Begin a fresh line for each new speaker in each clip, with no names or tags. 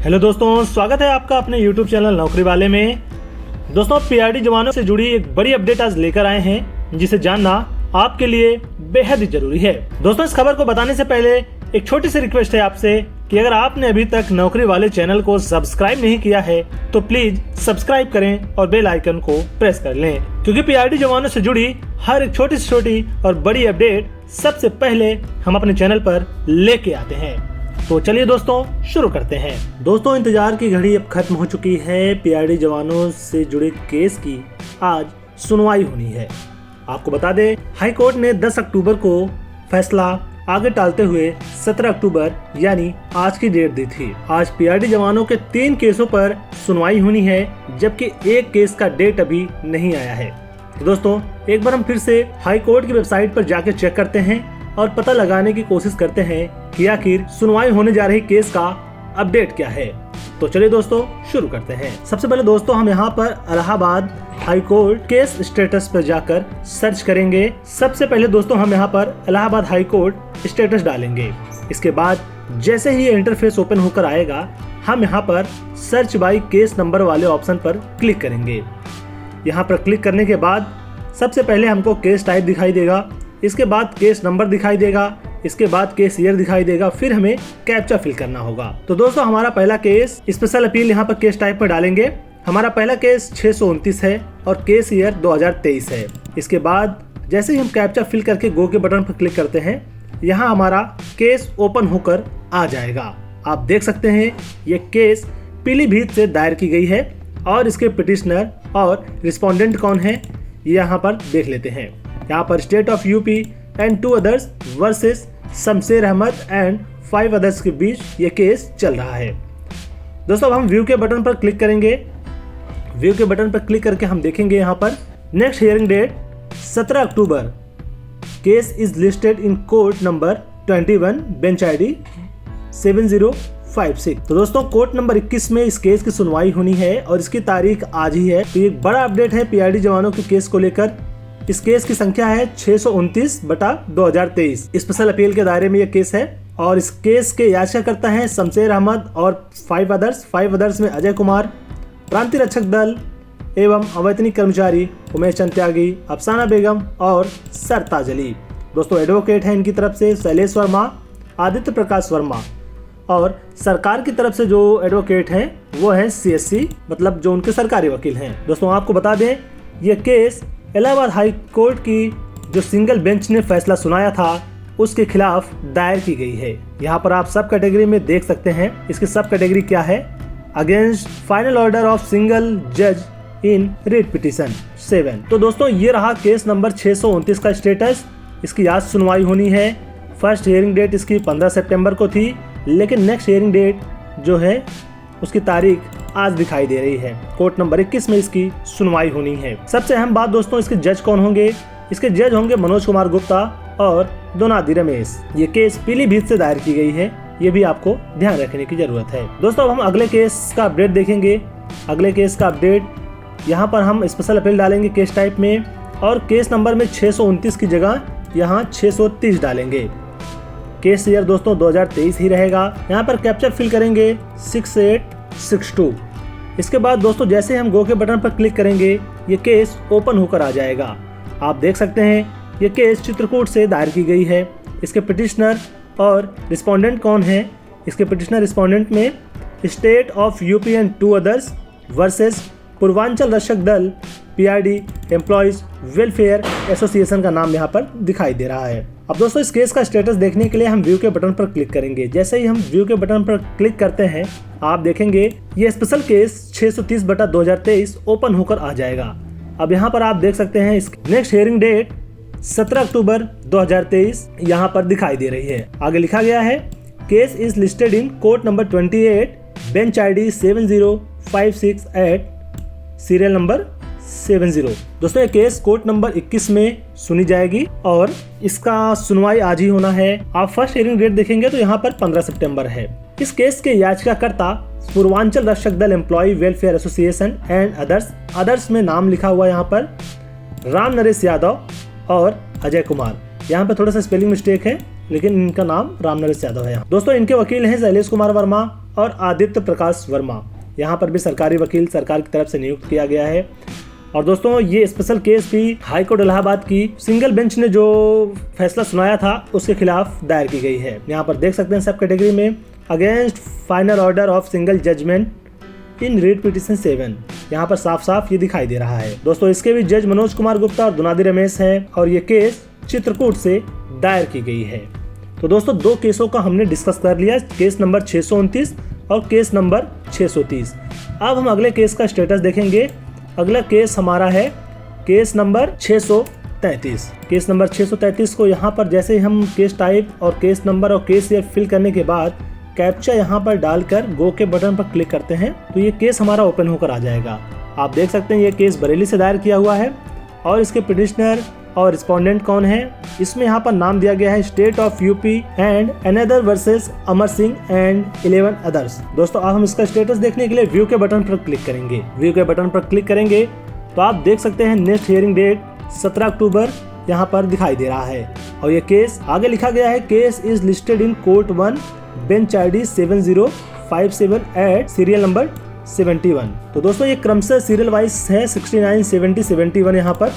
Hello दोस्तों, स्वागत है आपका अपने YouTube चैनल नौकरी वाले में। दोस्तों, पीआरडी जवानों से जुड़ी एक बड़ी अपडेट आज लेकर आए हैं, जिसे जानना आपके लिए बेहद ही जरूरी है। दोस्तों, इस खबर को बताने से पहले एक छोटी सी रिक्वेस्ट है आपसे कि अगर आपने अभी तक नौकरी वाले चैनल को सब्सक्राइब नहीं किया है तो प्लीज सब्सक्राइब करें और बेल आइकन को प्रेस कर लें, क्योंकि पीआरडी जवानों से जुड़ी हर एक छोटी से छोटी और बड़ी अपडेट सबसे पहले हम अपने चैनल पर लेके आते हैं। तो चलिए दोस्तों, शुरू करते हैं। दोस्तों, इंतजार की घड़ी अब खत्म हो चुकी है। पीआरडी जवानों से जुड़े केस की आज सुनवाई होनी है। आपको बता दें, हाई कोर्ट ने 10 अक्टूबर को फैसला आगे टालते हुए 17 अक्टूबर यानी आज की डेट दी थी। आज पीआरडी जवानों के 3 केसों पर सुनवाई होनी है, जबकि एक केस का डेट अभी नहीं आया है। तो दोस्तों, एक बार हम फिर से हाई कोर्ट की वेबसाइट पर जाकर चेक करते हैं और पता लगाने की कोशिश करते हैं कि आखिर सुनवाई होने जा रही केस का अपडेट क्या है। तो चलिए दोस्तों, शुरू करते हैं। सबसे पहले दोस्तों, हम यहाँ पर Allahabad high court case status पर जाकर सर्च करेंगे। सबसे पहले दोस्तों, हम यहाँ पर इलाहाबाद हाई कोर्ट स्टेटस डालेंगे। इसके बाद जैसे ही ये इंटरफेस ओपन होकर आएगा, हम यहाँ पर सर्च बाय केस नंबर वाले ऑप्शन पर क्लिक करेंगे। यहाँ पर क्लिक करने के बाद सबसे पहले हमको केस टाइप दिखाई देगा, इसके बाद केस नंबर दिखाई देगा, इसके बाद केस ईयर दिखाई देगा, फिर हमें कैप्चा फिल करना होगा। तो दोस्तों, हमारा पहला केस स्पेशल अपील यहाँ पर केस टाइप पर डालेंगे। हमारा पहला केस 629 है और केस ईयर 2023 है। इसके बाद जैसे ही हम कैप्चा फिल करके गो के बटन पर क्लिक करते हैं, यहाँ हमारा केस ओपन होकर आ जाएगा। आप देख सकते हैं ये केस पीलीभीत से दायर की गई है और इसके पिटिशनर और रिस्पोंडेंट कौन है ये यहाँ पर देख लेते हैं। यहाँ पर state of UP and 2 others versus Shamsher Ahmed and 5 others के बीच ये केस चल रहा है। दोस्तों, अब हम व्यू के बटन पर क्लिक करेंगे। व्यू के बटन पर क्लिक करके हम देखेंगे यहाँ पर next hearing date 17 October. Case is listed in court number 21 bench ID 7056। तो दोस्तों, कोर्ट नंबर 21 में इस केस की सुनवाई होनी है और इसकी तारीख आज ही है। तो एक बड़ा अपडेट है पीआरडी जवानों के केस को लेकर। इस केस की संख्या है 629/2023। स्पेशल अपील के दायरे में यह केस है और इस केस के याचिकाकर्ता हैं शमशेर अहमद और 5 अदर्स। 5 अदर्स में अजय कुमार, प्रांतीय रक्षक दल एवं अवैतनिक कर्मचारी उमेश चंद त्यागी, अफसाना बेगम और सरताज अली। दोस्तों, एडवोकेट हैं इनकी तरफ से शैलेश वर्मा, आदित्य प्रकाश वर्मा, और सरकार की तरफ से जो एडवोकेट हैं वो हैं CSC, मतलब जो उनके सरकारी वकील हैं। दोस्तों, आपको बता दें, ये केस इलाहाबाद हाई कोर्ट की जो सिंगल बेंच ने फैसला सुनाया था उसके खिलाफ दायर की गई है। यहाँ पर आप सब कैटेगरी में देख सकते हैं। इसकी सब कैटेगरी क्या है? Against final order of single जज इन रिट पिटिशन 7। तो दोस्तों, ये रहा केस नंबर 629 का स्टेटस। इसकी आज सुनवाई होनी है। फर्स्ट हियरिंग डेट इसकी 15 सितंबर को थी, लेकिन नेक्स्ट हियरिंग डेट जो है उसकी तारीख आज दिखाई दे रही है। कोर्ट नंबर 21 में इसकी सुनवाई होनी है। सबसे अहम बात दोस्तों, इसके जज कौन होंगे? इसके जज होंगे मनोज कुमार गुप्ता और दोनादी रमेश। ये केस पीलीभीत से दायर की गई है, ये भी आपको ध्यान रखने की जरूरत है। दोस्तों, अब हम अगले केस का अपडेट देखेंगे। अगले केस का अपडेट यहाँ पर हम स्पेशल अपील डालेंगे केस टाइप में और केस नंबर में 629 की जगह यहाँ 630 डालेंगे। केस ईयर दोस्तों 2023 ही रहेगा। यहाँ पर कैप्चा फिल करेंगे 6862। इसके बाद दोस्तों, जैसे हम गो के बटन पर क्लिक करेंगे, ये केस ओपन होकर आ जाएगा। आप देख सकते हैं ये केस चित्रकूट से दायर की गई है। इसके पिटिशनर और रिस्पोंडेंट कौन है? इसके पिटिशनर रिस्पोंडेंट में state of UP and 2 others versus Purvanchal Rakshak दल पीआरडी एम्प्लॉयज वेलफेयर एसोसिएशन का नाम यहाँ पर दिखाई दे रहा है। अब दोस्तों, इस केस का स्टेटस देखने के लिए हम व्यू के बटन पर क्लिक करेंगे। जैसे ही हम व्यू के बटन पर क्लिक करते हैं, आप देखेंगे ये स्पेशल केस 630/2023 ओपन होकर आ जाएगा। अब यहाँ पर आप देख सकते हैं इसकी नेक्स्ट हियरिंग डेट 17 अक्टूबर 2023 यहाँ पर दिखाई दे रही है। आगे लिखा गया है case is listed in court number 28 bench ID 7056 at serial number 70। दोस्तों, ये केस कोर्ट नंबर 21 में सुनी जाएगी और इसका सुनवाई आज ही होना है। आप फर्स्ट हियरिंग डेट देखेंगे तो यहाँ पर 15 सितंबर है। इस केस के याचिकाकर्ता Purvanchal Rakshak Dal employ welfare association and others में नाम लिखा हुआ यहाँ पर राम नरेश यादव और अजय कुमार। यहाँ पे थोड़ा सा स्पेलिंग मिस्टेक है, लेकिन इनका नाम रामनरेश यादव है। दोस्तों इनके वकील हैं शैलेश कुमार वर्मा और आदित्य प्रकाश वर्मा। यहाँ पर भी सरकारी वकील सरकार की तरफ से नियुक्त किया गया है। और दोस्तों ये स्पेशल केस भी हाई कोर्ट इलाहाबाद की सिंगल बेंच ने जो फैसला सुनाया था उसके खिलाफ दायर की गई है। यहाँ पर देख सकते हैं सब कैटेगरी में against final order of single judgment in writ petition 7, यहाँ पर साफ साफ ये दिखाई दे रहा है। दोस्तों इसके भी जज मनोज कुमार गुप्ता और दुनादी रमेश हैं और ये केस चित्रकूट से दायर की गई है। तो दोस्तों दो केसों का हमने डिस्कस कर लिया, केस नंबर 629 और केस नंबर 630। अब हम अगले केस का स्टेटस देखेंगे। अगला केस हमारा है केस नंबर 633। केस नंबर 633 को यहाँ पर जैसे हम केस टाइप और केस नंबर और केस ईयर फिल करने के बाद कैप्चा यहाँ पर डालकर गो के बटन पर क्लिक करते हैं तो ये केस हमारा ओपन होकर आ जाएगा। आप देख सकते हैं ये केस बरेली से दायर किया हुआ है और इसके पिटिशनर और रिस्पोंडेंट कौन है, इसमें यहाँ पर नाम दिया गया है state of UP and another versus Amar Singh and 11 others. दोस्तों अब हम इसका स्टेटस देखने के लिए व्यू के बटन पर क्लिक करेंगे। व्यू के बटन पर क्लिक करेंगे तो आप देख सकते हैं नेक्स्ट हियरिंग डेट 17 अक्टूबर यहाँ पर दिखाई दे रहा है। और ये केस आगे लिखा गया है case is listed in court 1 bench ID 7057 at serial number 71। तो दोस्तों ये क्रमशः सीरियल वाइज है 69, 70, 71। यहाँ पर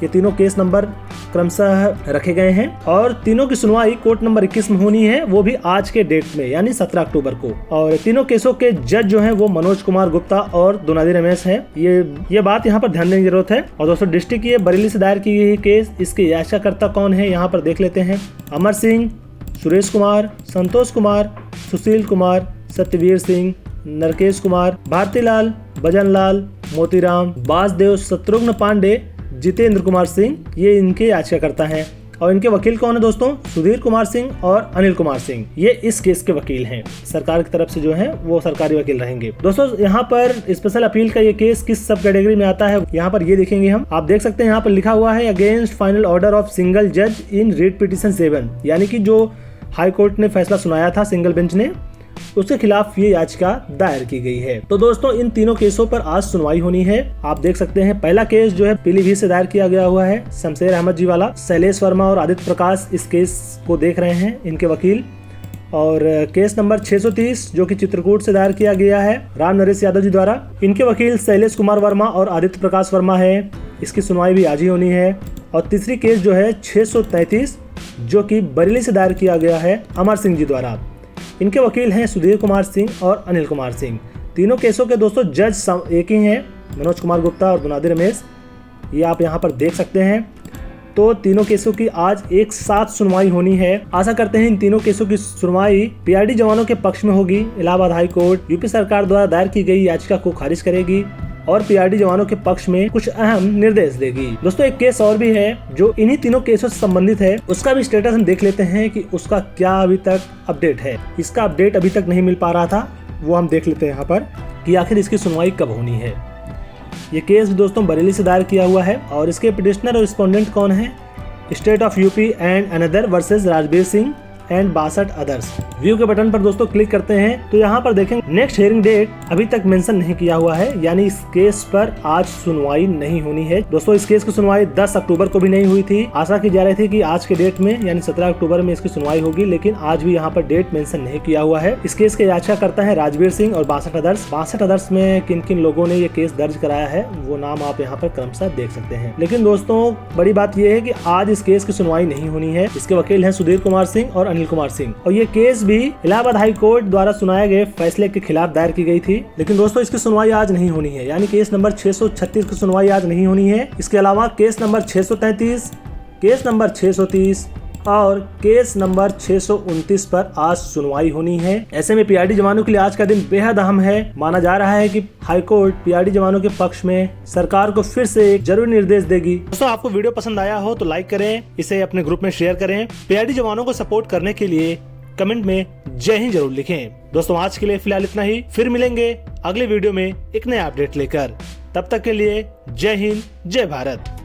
ये तीनों केस नंबर क्रमशः रखे गए हैं और तीनों की सुनवाई कोर्ट नंबर 21 में होनी है, वो भी आज के डेट में यानी 17 अक्टूबर को। और तीनों केसों के जज जो हैं वो मनोज कुमार गुप्ता और दुनादी रमेश हैं। ये बात यहाँ पर ध्यान देने की जरूरत है। और दोस्तों डिस्ट्रिक्ट ये बरेली से दायर की गई केस, इसके याचिकाकर्ता कौन है यहाँ पर देख लेते हैं। अमर सिंह, सुरेश कुमार, संतोष कुमार, सुशील कुमार, सत्यवीर सिंह, नरकेश कुमार, भारतीलाल, भजनलाल, मोतीराम, बासदेव, शत्रुघ्न पांडे, जितेंद्र कुमार सिंह, ये इनके याचिकाकर्ता हैं। और इनके वकील कौन है दोस्तों, सुधीर कुमार सिंह और अनिल कुमार सिंह, ये इस केस के वकील हैं। सरकार की तरफ से जो है वो सरकारी वकील रहेंगे। दोस्तों यहाँ पर स्पेशल अपील का ये केस किस सब कैटेगरी में आता है यहाँ पर ये देखेंगे हम। आप देख सकते हैं यहाँ पर लिखा हुआ है against final order of single जज इन रीट पिटीशन 7, यानी कि जो हाई कोर्ट ने फैसला सुनाया था सिंगल बेंच ने, उसके खिलाफ ये याचिका दायर की गई है। तो दोस्तों इन तीनों केसों पर आज सुनवाई होनी है। आप देख सकते हैं पहला केस जो है पीलीभीत से दायर किया गया हुआ है, शमशेर अहमद जी वाला। शैलेश वर्मा और आदित्य प्रकाश इस केस को देख रहे हैं, इनके वकील। और केस नंबर 630 जो कि चित्रकूट से दायर किया गया है रामनरेश यादव जी द्वारा, इनके वकील शैलेश कुमार वर्मा और आदित्य प्रकाश वर्मा है। इसकी सुनवाई भी आज ही होनी है। और तीसरी केस जो है 633 जो कि बरेली से दायर किया गया है अमर सिंह जी द्वारा, इनके वकील हैं सुधीर कुमार सिंह और अनिल कुमार सिंह। तीनों केसों के दोस्तों जज एक ही हैं, मनोज कुमार गुप्ता और दुनादी रमेश, ये आप यहाँ पर देख सकते हैं। तो तीनों केसों की आज एक साथ सुनवाई होनी है। आशा करते हैं इन तीनों केसों की सुनवाई PRD जवानों के पक्ष में होगी। इलाहाबाद हाई कोर्ट यूपी सरकार द्वारा दायर की गई याचिका को खारिज करेगी और PRD जवानों के पक्ष में कुछ अहम निर्देश देगी। दोस्तों एक केस और भी है जो इन्हीं तीनों केसों से संबंधित है, उसका भी स्टेटस हम देख लेते हैं कि उसका क्या अभी तक अपडेट है। इसका अपडेट अभी तक नहीं मिल पा रहा था, वो हम देख लेते हैं यहाँ पर कि आखिर इसकी सुनवाई कब होनी है। ये केस दोस्तों बरेली से दायर किया हुआ है और इसके पिटिशनर और रिस्पोंडेंट कौन है, state of UP and another versus Rajveer Singh and 62 others. View के बटन पर दोस्तों क्लिक करते हैं तो यहाँ पर देखेंगे नेक्स्ट हियरिंग डेट अभी तक मेंशन नहीं किया हुआ है, यानी इस केस पर आज सुनवाई नहीं होनी है। दोस्तों इस केस की सुनवाई 10 अक्टूबर को भी नहीं हुई थी। आशा की जा रही थी कि आज के डेट में यानी 17 अक्टूबर में इसकी सुनवाई होगी, लेकिन आज भी यहाँ पर डेट मेंशन नहीं किया हुआ है। इस केस के याचिका करता है राजवीर सिंह और 62 अदर्स। 62 अदर्स में किन किन लोगों ने ये केस दर्ज कराया है वो नाम आप यहाँ पर क्रमशः देख सकते हैं। लेकिन दोस्तों बड़ी बात यह है कि आज इस केस की सुनवाई नहीं होनी है। इसके वकील है सुधीर कुमार सिंह और अनिल कुमार सिंह और ये केस भी इलाहाबाद हाई कोर्ट द्वारा सुनाए गए फैसले के खिलाफ दायर की गई थी। लेकिन दोस्तों इसकी सुनवाई आज नहीं होनी है, यानी केस नंबर 636 की सुनवाई आज नहीं होनी है। इसके अलावा केस नंबर 633, केस नंबर 630 और केस नंबर 629 पर आज सुनवाई होनी है। ऐसे में PRD जवानों के लिए आज का दिन बेहद अहम है। माना जा रहा है कि हाई कोर्ट PRD जवानों के पक्ष में सरकार को फिर से एक जरूरी निर्देश देगी। दोस्तों आपको वीडियो पसंद आया हो तो लाइक करें, इसे अपने ग्रुप में शेयर करें। PRD जवानों को सपोर्ट करने के लिए कमेंट में जय हिंद जरूर लिखें। दोस्तों आज के लिए फिलहाल इतना ही, फिर मिलेंगे अगले वीडियो में एक नया अपडेट लेकर। तब तक के लिए जय हिंद, जय भारत।